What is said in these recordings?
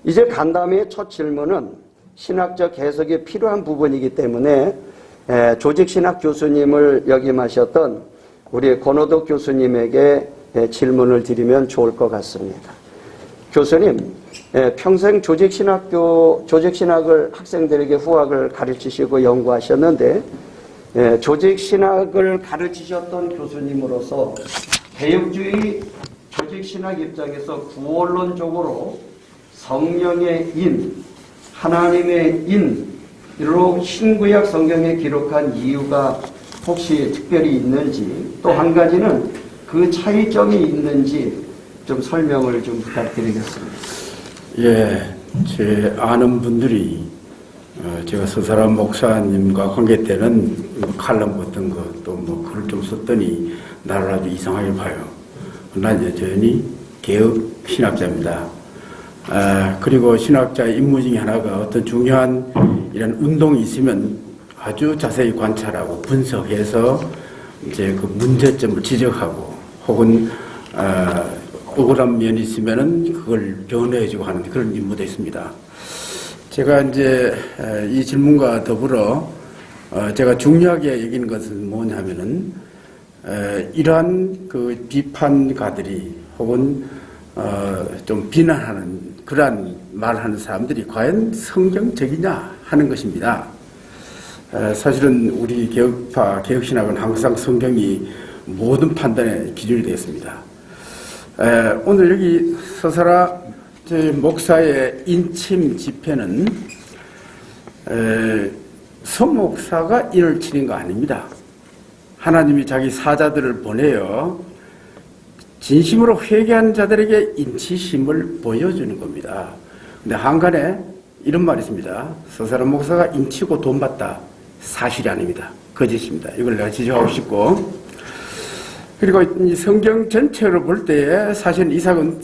이제 간담회의 첫 질문은 신학적 해석이 필요한 부분이기 때문에 조직신학 교수님을 역임하셨던 우리 권호덕 교수님에게 질문을 드리면 좋을 것 같습니다. 교수님, 평생 조직신학을 학생들에게 후학을 가르치시고 연구하셨는데 조직신학을 가르치셨던 교수님으로서 개혁주의 조직신학 입장에서 구원론적으로 성령의 인, 하나님의 인으로 신구약 성경에 기록한 이유가 혹시 특별히 있는지, 또 한 가지는 그 차이점이 있는지 좀 설명을 좀 부탁드리겠습니다. 예, 제 아는 분들이 제가 서사람 목사님과 관계 때는 칼럼 같은 거 또 뭐 글을 좀 썼더니 나를 아주 이상하게 봐요. 난 여전히 개혁 신학자입니다. 그리고 신학자의 임무 중에 하나가 어떤 중요한 이런 운동이 있으면 아주 자세히 관찰하고 분석해서 이제 그 문제점을 지적하고 혹은 억울한 면이 있으면은 그걸 변호해주고 하는 그런 임무도 있습니다. 제가 이제 이 질문과 더불어 제가 중요하게 여기는 것은 뭐냐면은 이러한 그 비판가들이 혹은 좀 비난하는 그러한 말하는 사람들이 과연 성경적이냐 하는 것입니다. 사실은 우리 개혁파, 개혁신학은 항상 성경이 모든 판단의 기준이 되었습니다. 오늘 여기 서사라 목사의 인침 집회는 서목사가 인을 치는 거 아닙니다. 하나님이 자기 사자들을 보내어 진심으로 회개한 자들에게 인치심을 보여주는 겁니다. 근데 한간에 이런 말이 있습니다. 서사라 목사가 인치고 돈 받다. 사실이 아닙니다. 거짓입니다. 이걸 내가 지적하고 싶고, 그리고 이 성경 전체로 볼 때에 사실 이 사건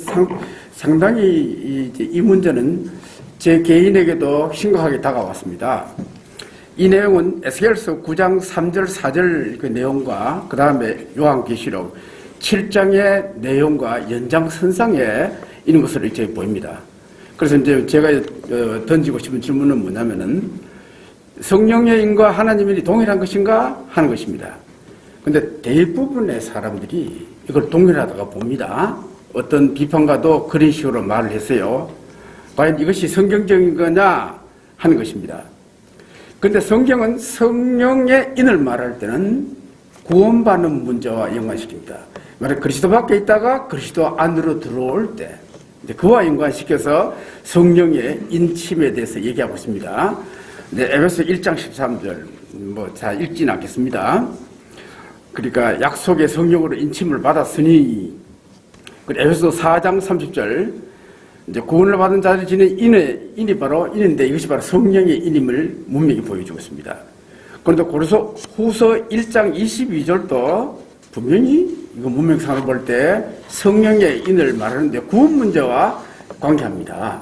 상당히 이 문제는 제 개인에게도 심각하게 다가왔습니다. 이 내용은 에스겔서 9장 3절 4절 그 내용과 그 다음에 요한계시록 7장의 내용과 연장선상에 있는 것으로 이제 보입니다. 그래서 이제 제가 던지고 싶은 질문은 뭐냐면은 성령의 인과 하나님의 인이 동일한 것인가 하는 것입니다. 근데 대부분의 사람들이 이걸 동일하다고 봅니다. 어떤 비판가도 그런 식으로 말을 했어요. 과연 이것이 성경적인 거냐 하는 것입니다. 그런데 성경은 성령의 인을 말할 때는 구원받는 문제와 연관시킵니다. 만약 그리스도 밖에 있다가 그리스도 안으로 들어올 때 그와 연관시켜서 성령의 인침에 대해서 얘기하고 있습니다. 에베소 1장 13절 자 읽지는 않겠습니다. 그러니까 약속의 성령으로 인침을 받았으니, 에베소 4장 30절 이제 구원을 받은 자들이 지닌 인이 바로 인인데 이것이 바로 성령의 인임을 분명히 보여주고 있습니다. 그런데 고린도 후서 1장 22절도 분명히 이거 문명상을 볼 때 성령의 인을 말하는데 구원 문제와 관계합니다.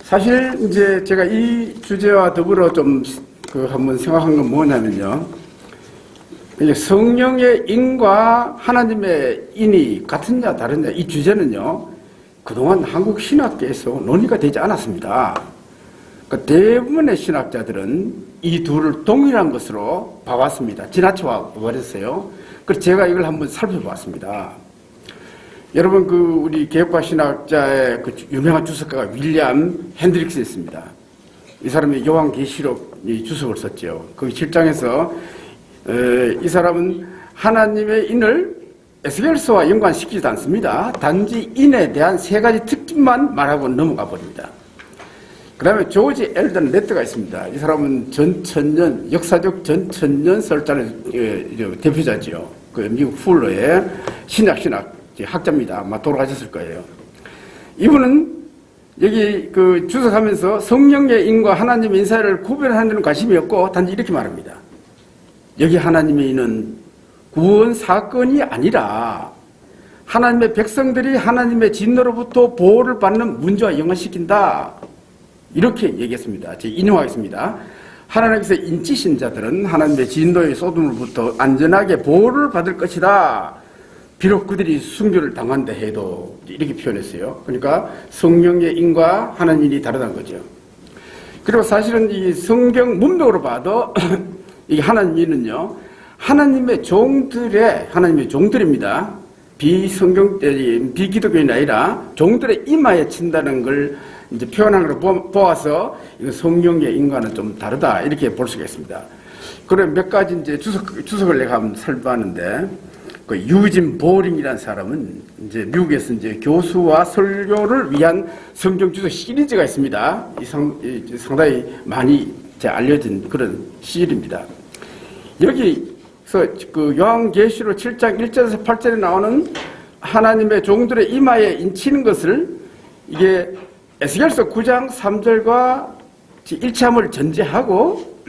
사실 이제 제가 이 주제와 더불어 좀 한번 생각한 건 뭐냐면요. 성령의 인과 하나님의 인이 같으냐 다르냐 이 주제는요. 그동안 한국 신학계에서 논의가 되지 않았습니다. 그러니까 대부분의 신학자들은 이 둘을 동일한 것으로 봐왔습니다. 지나쳐 버렸어요. 그래서 제가 이걸 한번 살펴봤습니다. 여러분 우리 개혁파 신학자의 유명한 주석가가 윌리엄 핸드릭스였습니다. 이 사람이 요한계시록 주석을 썼죠. 거기 7장에서 이 사람은 하나님의 인을 에스겔서와 연관시키지도 않습니다. 단지 인에 대한 세 가지 특징만 말하고 넘어가 버립니다. 그 다음에 조지 엘던 레트가 있습니다. 이 사람은 전천년, 역사적 전천년 설자의 대표자지요. 미국 풀러의 신약 학자입니다. 아마 돌아가셨을 거예요. 이분은 여기 주석하면서 성령의 인과 하나님의 인 사이를 구별하는 데는 관심이 없고 단지 이렇게 말합니다. 여기 하나님의 인은 구원 사건이 아니라 하나님의 백성들이 하나님의 진노로부터 보호를 받는 문제와 연관시킨다. 이렇게 얘기했습니다. 제가 인용하겠습니다. 하나님께서 인치신 자들은 하나님의 진노의 쏟음으로부터 안전하게 보호를 받을 것이다. 비록 그들이 순교를 당한다 해도 이렇게 표현했어요. 그러니까 성령의 인과 하나님이 다르다는 거죠. 그리고 사실은 이 성경 문맥으로 봐도 이 하나님은요, 하나님의 종들입니다. 비기독교인이 아니라 종들의 이마에 친다는 걸 이제 표현한 걸 보아서 이거 성령의 인과는 좀 다르다 이렇게 볼 수가 있습니다. 그래 몇 가지 이제 주석을 내가 한번 살펴봤는데, 그 유진 보링이라는 사람은 이제 미국에서 이제 교수와 설교를 위한 성경 주석 시리즈가 있습니다. 상당히 많이 알려진 그런 시리즈입니다. 여기서 그 요한계시록 7장 1절에서 8절에 나오는 하나님의 종들의 이마에 인치는 것을 이게 에스겔서 9장 3절과 일치함을 전제하고,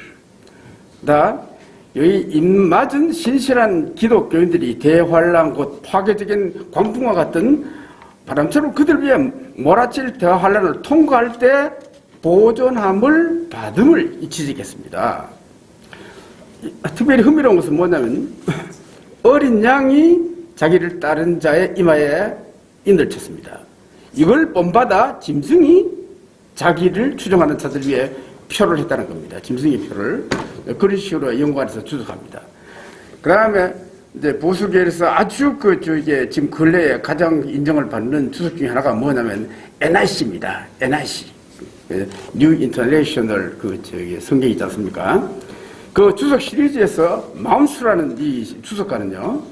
여기 입맞은 신실한 기독교인들이 대환란 곧 파괴적인 광풍과 같은 바람처럼 그들 위해 몰아칠 대환란을 통과할 때 보존함을 받음을 지지겠습니다. 특별히 흥미로운 것은 뭐냐면 어린 양이 자기를 따른 자의 이마에 인을 쳤습니다. 이걸 본받아 짐승이 자기를 추종하는 자들 위해 표를 했다는 겁니다. 짐승의 표를 그런 식으로 연구안에서 주석합니다. 그 다음에 이제 보수계에서 아주 이게 지금 근래에 가장 인정을 받는 주석 중에 하나가 뭐냐면 NIC입니다. NIC, New International 성경이 있지 않습니까? 그 주석 시리즈에서 마운스라는 이 주석가는요,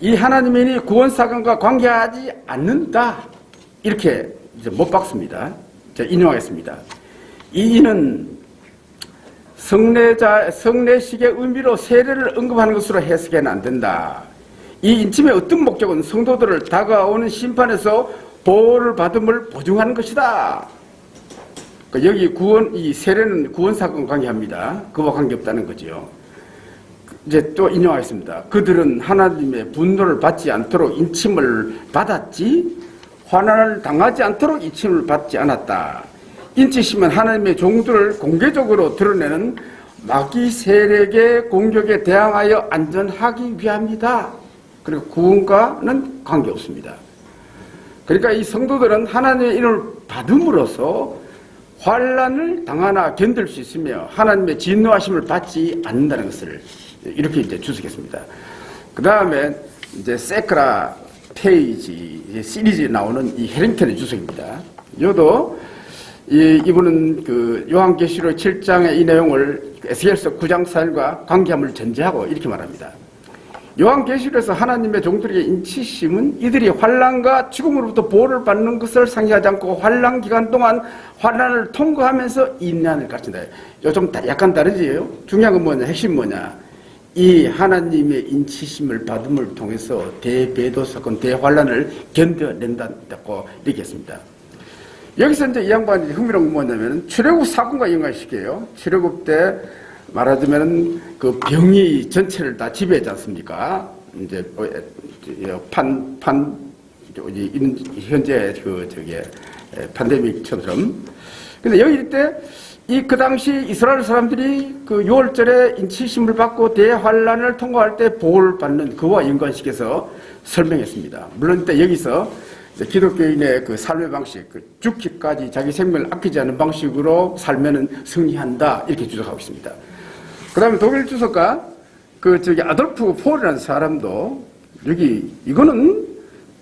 이 하나님이 구원 사건과 관계하지 않는다 이렇게 이제 못 박습니다. 제가 인용하겠습니다. 이 이는 성례식의 의미로 세례를 언급하는 것으로 해석해는 안 된다. 이 인침의 어떤 목적은 성도들을 다가오는 심판에서 보호를 받음을 보증하는 것이다. 여기 이 세례는 구원 사건과 관계합니다. 그와 관계없다는 거죠. 이제 또 인용하겠습니다. 그들은 하나님의 분노를 받지 않도록 인침을 받았지 환난을 당하지 않도록 인침을 받지 않았다. 인치심은 하나님의 종들을 공개적으로 드러내는 마귀 세력의 공격에 대항하여 안전하기 위함이다. 그리고 구원과는 관계없습니다. 그러니까 이 성도들은 하나님의 인을 받음으로써 환난을 당하나 견딜 수 있으며 하나님의 진노하심을 받지 않는다는 것을 이렇게 이제 주석했습니다. 그 다음에 이제 세크라 페이지 시리즈에 나오는 이 해링턴의 주석입니다. 이것도 이분은 그 요한계시록 7장의 이 내용을 에스겔서 9장 4절과 관계함을 전제하고 이렇게 말합니다. 요한계시록에서 하나님의 종들에게 인치심은 이들이 환난과 죽음으로부터 보호를 받는 것을 상기하지 않고 환난 기간 동안 환난을 통과하면서 인내를 가르친다. 이거 좀 약간 다르지요? 중요한 건 뭐냐? 핵심 뭐냐? 이 하나님의 인치심을 받음을 통해서 대배도 사건, 대환난을 견뎌낸다고 얘기했습니다. 여기서 이제 이 양반이 흥미로운 건 뭐냐면 출애굽 사건과 연관시켜요. 출애굽 때 말하자면 그 병이 전체를 다 지배하지 않습니까? 이제 현재 팬데믹처럼. 근데 여기 때 그 당시 이스라엘 사람들이 그 6월절에 인치심을 받고 대환란을 통과할 때 보호를 받는 그와 연관시켜서 설명했습니다. 물론 때 여기서 기독교인의 그 삶의 방식, 죽기까지 자기 생명을 아끼지 않는 방식으로 살면은 승리한다 이렇게 주장하고 있습니다. 그 다음에 독일 주석가 아돌프 폴이라는 사람도 이거는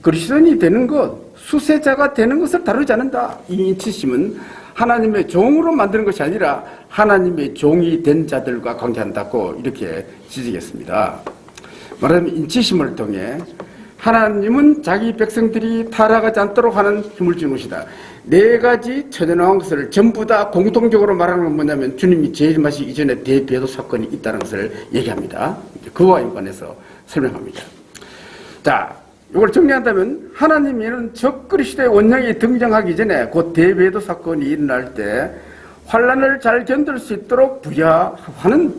그리스도인이 되는 것, 수세자가 되는 것을 다루지 않는다. 이 인치심은 하나님의 종으로 만드는 것이 아니라 하나님의 종이 된 자들과 관계한다고 이렇게 지적했습니다. 말하자면 인치심을 통해 하나님은 자기 백성들이 타락하지 않도록 하는 힘을 주는 것이다. 네 가지 천연한 것을 전부 다 공통적으로 말하는 건 뭐냐면 주님이 재림하시기 이전에 대배도 사건이 있다는 것을 얘기합니다. 그와 연관해서 설명합니다. 자, 이걸 정리한다면 하나님은 적그리스도의 원령이 등장하기 전에 곧 대배도 사건이 일어날 때 환난을 잘 견딜 수 있도록 부여하는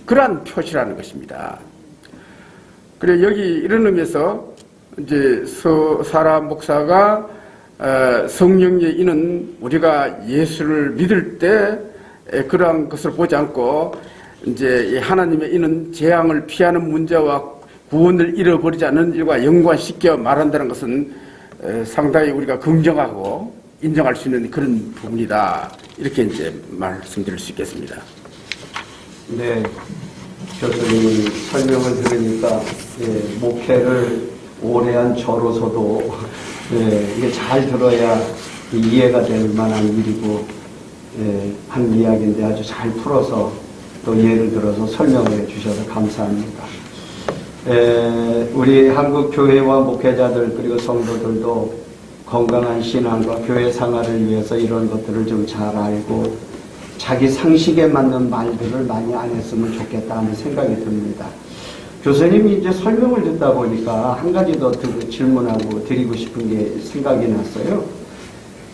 그러한 표시라는 것입니다. 그래 여기 이런 의미에서 이제 사라 목사가 성령의 인은 우리가 예수를 믿을 때 그러한 것을 보지 않고 이제 하나님의 인은 재앙을 피하는 문제와 구원을 잃어버리지 않는 일과 연관시켜 말한다는 것은 상당히 우리가 긍정하고 인정할 수 있는 그런 부분이다. 이렇게 이제 말씀드릴 수 있겠습니다. 네, 교수님 설명을 들으니까 목회를 오래 한 저로서도 이게 잘 들어야 이해가 될 만한 일이고 한 이야기인데 아주 잘 풀어서 또 예를 들어서 설명을 해주셔서 감사합니다. 우리 한국 교회와 목회자들 그리고 성도들도 건강한 신앙과 교회 생활을 위해서 이런 것들을 좀 잘 알고 자기 상식에 맞는 말들을 많이 안 했으면 좋겠다 하는 생각이 듭니다. 교수님이 이제 설명을 듣다 보니까 한 가지 더 질문하고 드리고 싶은 게 생각이 났어요.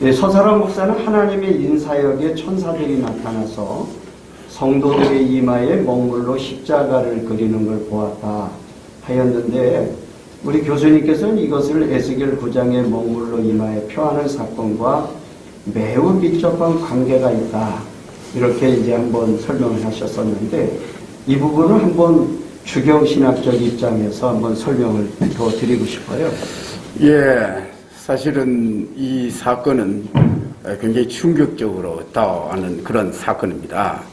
서사람 목사는 하나님의 인사역에 천사들이 나타나서 성도들의 이마에 먹물로 십자가를 그리는 걸 보았다 하였는데 우리 교수님께서는 이것을 에스겔 9장의 먹물로 이마에 표하는 사건과 매우 밀접한 관계가 있다 이렇게 이제 한번 설명을 하셨었는데 이 부분을 한번 주경신학적 입장에서 한번 설명을 더 드리고 싶어요. 예, 사실은 이 사건은 굉장히 충격적으로 다가오는 그런 사건입니다.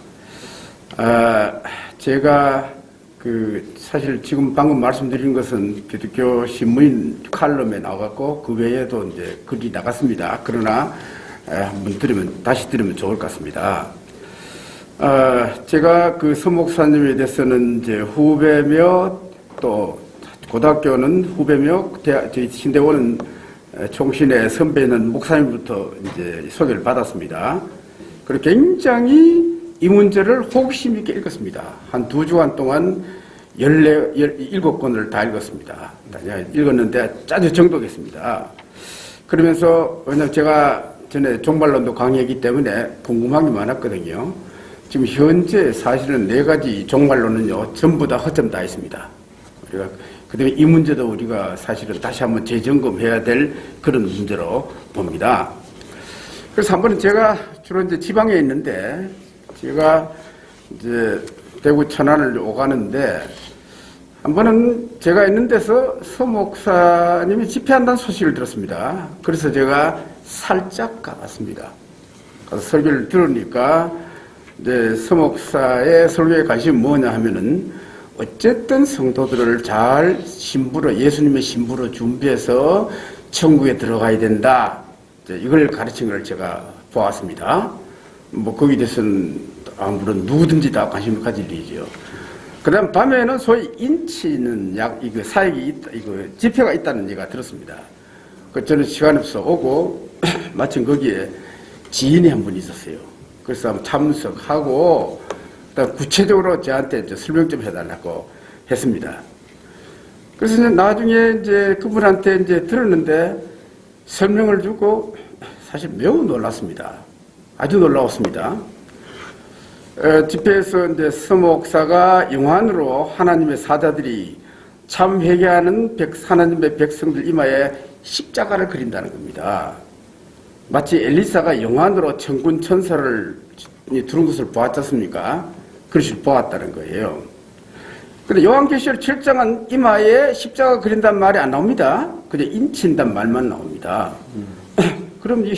제가 사실 지금 방금 말씀드린 것은 기독교 신문 칼럼에 나왔고 그 외에도 이제 글이 나갔습니다. 그러나 한번 다시 들으면 좋을 것 같습니다. 제가 그 서 목사님에 대해서는 이제 후배며 또 고등학교는 후배며 저희 신대원은 총신의 선배는 목사님부터 이제 소개를 받았습니다. 그리고 굉장히 이 문제를 호기심 있게 읽었습니다. 한 2주간 동안 17권을 다 읽었습니다. 읽었는데 아주 정독했습니다. 그러면서, 왜냐면 제가 전에 종말론도 강의했기 때문에 궁금한 게 많았거든요. 지금 현재 사실은 4가지 종말론은요, 전부 다 허점 다 있습니다. 우리가, 그 다음에 이 문제도 우리가 사실은 다시 한번 재점검해야 될 그런 문제로 봅니다. 그래서 한 번은 제가 주로 이제 지방에 있는데, 제가 이제 대구 천안을 오가는데 한 번은 제가 있는 데서 서 목사님이 집회한다는 소식을 들었습니다. 그래서 제가 살짝 가봤습니다. 가서 설교를 들으니까 이제 서 목사의 설교에 관심이 뭐냐 하면은 어쨌든 성도들을 잘 신부로 예수님의 신부로 준비해서 천국에 들어가야 된다. 이걸 가르친 걸 제가 보았습니다. 뭐 거기에 대해서는 물론 누구든지 다 관심을 가질 일이죠. 그다음 밤에는 소위 인치는 이거 사역이 있다, 이거 집회가 있다는 얘기가 들었습니다. 저는 시간이 없어 오고 마침 거기에 지인이 한 분 있었어요. 그래서 참석하고 구체적으로 저한테 이제 설명 좀 해달라고 했습니다. 그래서 이제 나중에 이제 그분한테 이제 들었는데 설명을 주고 사실 매우 놀랐습니다. 아주 놀라웠습니다. 집회에서 이제 서 목사가 영환으로 하나님의 사자들이 참 회개하는 하나님의 백성들 이마에 십자가를 그린다는 겁니다. 마치 엘리사가 영환으로 천군 천사를 두른 것을 보았지 않습니까? 그것을 보았다는 거예요. 근데 요한계시록 7장은 이마에 십자가 그린다는 말이 안 나옵니다. 그냥 인친다는 말만 나옵니다. 그럼 이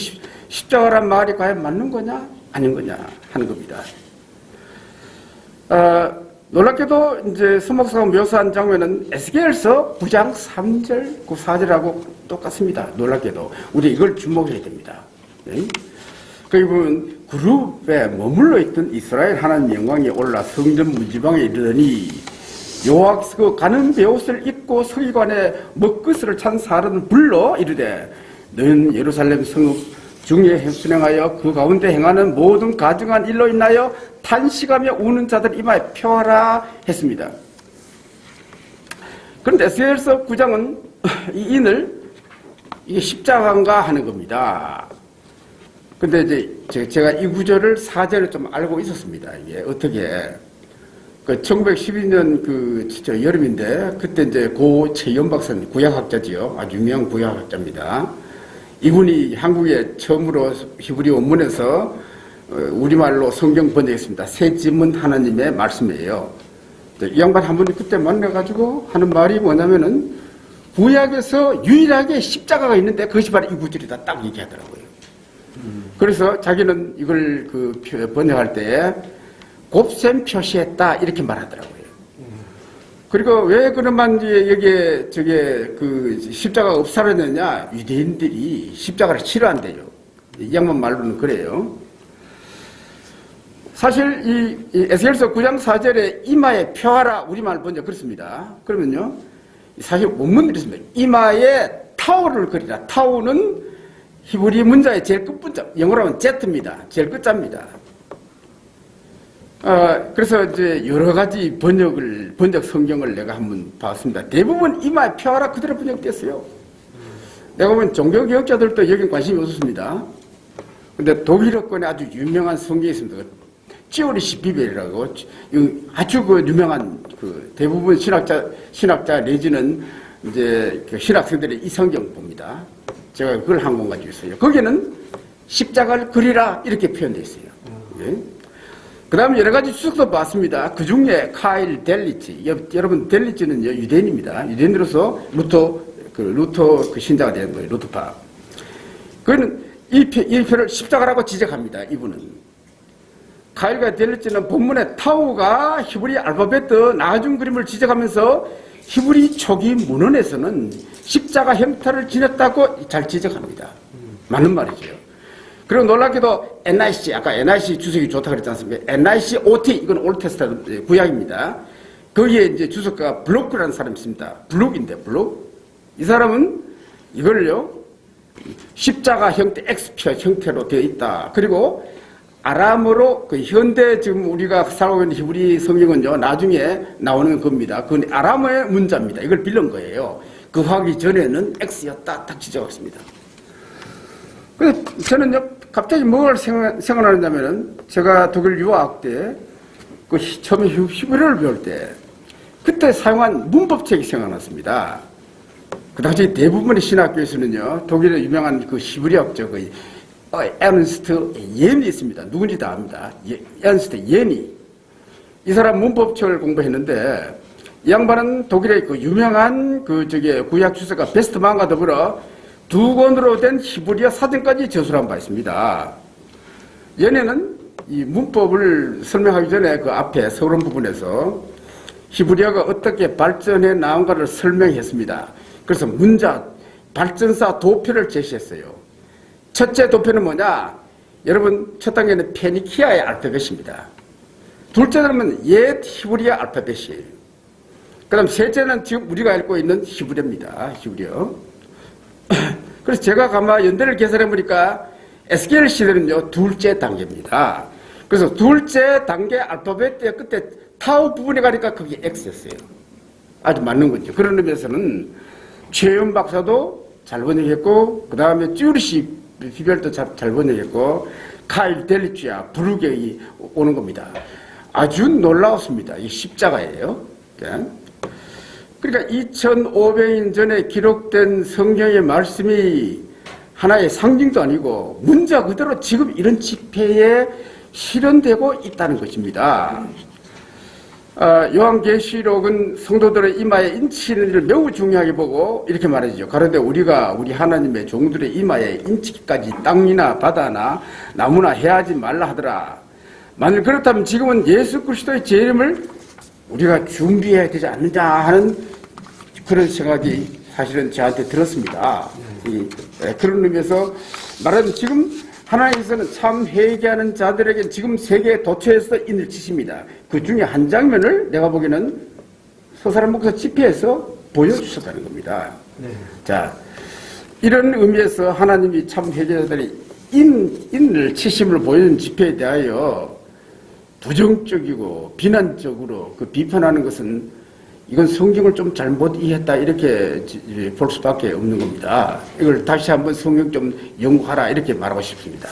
십자가란 말이 과연 맞는 거냐 아닌 거냐 하는 겁니다. 놀랍게도 이제 서 목사가 묘사한 장면은 에스겔서 9장 3절, 4절하고 똑같습니다. 놀랍게도 우리 이걸 주목해야 됩니다. 네? 그리고 그룹에 머물러 있던 이스라엘 하나님 영광이 올라 성전 문지방에 이르더니 그 가는 베옷을 입고 서기관의 먹것을 찬 사람을 불러 이르되 너는 예루살렘 성읍 중에 순행하여 그 가운데 행하는 모든 가증한 일로 인하여 탄식하며 우는 자들 이마에 펴라 했습니다. 그런데 에스겔서 9장은 이 인을 이게 십자가인가 하는 겁니다. 근데 이제 제가 이 구절을 사전에 좀 알고 있었습니다. 이게 어떻게 1912년 여름인데 그때 이제 고 최연 박사님 구약학자지요. 아주 유명한 구약학자입니다. 이분이 한국에 처음으로 히브리 원문에서 우리말로 성경 번역했습니다. 새 지문 하나님의 말씀이에요. 이 양반 한 분이 그때 만나가지고 하는 말이 뭐냐면은 구약에서 유일하게 십자가가 있는데 그것이 바로 이 구절이다 딱 얘기하더라고요. 그래서 자기는 이걸 번역할 때 곱셈 표시했다 이렇게 말하더라고요. 그리고 왜 그러면 여기에 십자가가 없사라느냐? 유대인들이 십자가를 싫어한대요. 이 양반 말로는 그래요. 사실 이 에스겔서 9장 4절에 이마에 펴하라 우리말 번역 그렇습니다. 그러면요 사실 원문이 이렇습니다. 이마에 타오를 그리라. 타오는 히브리 문자의 제일 끝문자, 영어로 하면 Z입니다. 제일 끝자입니다. 그래서 이제 여러 가지 번역 성경을 내가 한번 봤습니다. 대부분 이마에 펴하라 그대로 번역됐어요. 내가 보면 종교개혁자들도 여긴 관심이 없었습니다. 근데 독일어권에 아주 유명한 성경이 있습니다. 찌오리시 비벨이라고 아주 유명한 대부분 신학자 내지는 이제 신학생들이 이 성경 봅니다. 제가 그걸 한 권 가지고 있어요. 거기는 십자가를 그리라 이렇게 표현되어 있어요. 예. 그 다음에 여러 가지 추석도 봤습니다. 그 중에 카일 델리치. 여러분, 델리치는요, 유대인입니다. 유대인으로서 루터 신자가 된 거예요. 루터파. 그는 이 표를 십자가라고 지적합니다. 이분은. 카일과 델리치는 본문의 타우가 히브리 알파벳 나중 그림을 지적하면서 히브리 초기 문헌에서는 십자가 형태를 지녔다고 잘 지적합니다. 맞는 말이죠. 그리고 놀랍게도 NIC, 아까 NIC 주석이 좋다고 그랬지 않습니까? NIC OT, 이건 올테스트 구약입니다. 거기에 이제 주석가가 블록이라는 사람이 있습니다. 블록인데, 블록. 이 사람은 이걸요, 십자가 형태, X표 형태로 되어 있다. 그리고 아람어로 현대 지금 우리가 살고 있는 히브리 성경은요, 나중에 나오는 겁니다. 그건 아람어의 문자입니다. 이걸 빌린 거예요. 그 하기 전에는 X였다. 딱 지적했습니다. 그래서 저는요, 갑자기 뭘 생각나느냐면은, 제가 독일 유학 때, 처음에 히브리어를 배울 때, 그때 사용한 문법책이 생각났습니다. 그 당시 대부분의 신학교에서는요, 독일의 유명한 히브리학자, 에른스트 예니 있습니다. 누군지 다 압니다. 에른스트 예니. 이 사람 문법책을 공부했는데, 이 양반은 독일의 유명한 구약 주석가 베스트만과 더불어 2권으로 된 히브리어 사전까지 저술한 바 있습니다. 얘네는 이 문법을 설명하기 전에 그 앞에 서론 부분에서 히브리어가 어떻게 발전해 나온가를 설명했습니다. 그래서 문자, 발전사 도표를 제시했어요. 첫째 도표는 뭐냐? 여러분, 첫 단계는 페니키아의 알파벳입니다. 둘째는 옛 히브리어 알파벳이에요. 그 다음 셋째는 지금 우리가 읽고 있는 히브리어입니다. 히브리어. 그래서 제가 가만 연대를 계산해보니까 에스겔 시대는요, 둘째 단계입니다. 그래서 둘째 단계 알파벳 때 끝에 타우 부분에 가니까 그게 X였어요. 아주 맞는 거죠. 그런 의미에서는 최윤 박사도 잘 번역했고, 그 다음에 찌우리시 비별도 잘 번역했고, 카일 델리치아, 부르게 오는 겁니다. 아주 놀라웠습니다. 이 십자가예요. 그러니까 2500년 전에 기록된 성경의 말씀이 하나의 상징도 아니고 문자 그대로 지금 이런 집회에 실현되고 있다는 것입니다. 요한계시록은 성도들의 이마에 인치는 일을 매우 중요하게 보고 이렇게 말하죠. 그런데 우리가 우리 하나님의 종들의 이마에 인치기까지 땅이나 바다나 나무나 해하지 말라 하더라. 만일 그렇다면 지금은 예수 그리스도의 재림을 우리가 준비해야 되지 않느냐 하는 그런 생각이 사실은 저한테 들었습니다. 그런 의미에서 말하자면 지금 하나님께서는 참 회개하는 자들에게 지금 세계 도처에서 인을 치십니다. 그 중에 한 장면을 내가 보기에는 서사람 목사 집회에서 보여주셨다는 겁니다. 네. 자, 이런 의미에서 하나님이 참 회개자들이 인을 치심을 보여준 집회에 대하여 부정적이고 비난적으로 비판하는 것은 이건 성경을 좀 잘못 이해했다 이렇게 볼 수밖에 없는 겁니다. 이걸 다시 한번 성경 좀 연구하라 이렇게 말하고 싶습니다.